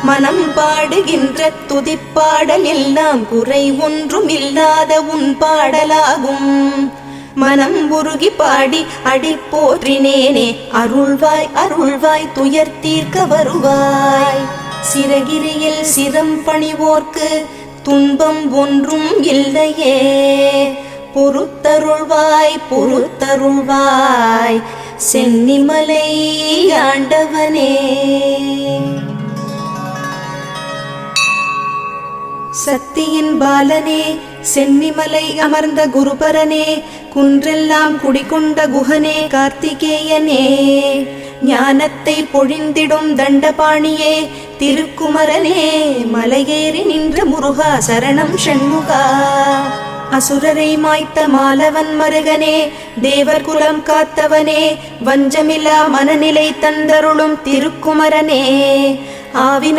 மனம் பாடுகின்ற துதிப்பாடல் எல்லாம் குறை ஒன்றும் இல்லாத உன் பாடலாகும். மனம் உருகி பாடி அடி போற்றினேனே, அருள்வாய் அருள்வாய் துயர் தீர்க்க வருவாய். சிறகிரியில் சிரம் பணிவோர்க்கு துன்பம் ஒன்றும் இல்லையே, பொறுத்தருள்வாய் பொறுத்தருள்வாய் சென்னிமலை ஆண்டவனே. சக்தியின் பாலனே, சென்னிமலை அமர்ந்த குருபரனே, குன்றெல்லாம் குடிகொண்ட குஹனே, கார்த்திகேயனே, ஞானத்தை பொழிந்திடும் தண்டபாணியே, திருக்குமரனே, மலையேறி நின்ற முருகா சரணம் ஷண்முகா. அசுரரை மாய்த்த மாலவன் மருகனே, தேவர் குலம் காத்தவனே, வஞ்சமில்லா மனநிலை தந்தருளும் திருக்குமரனே, ஆவின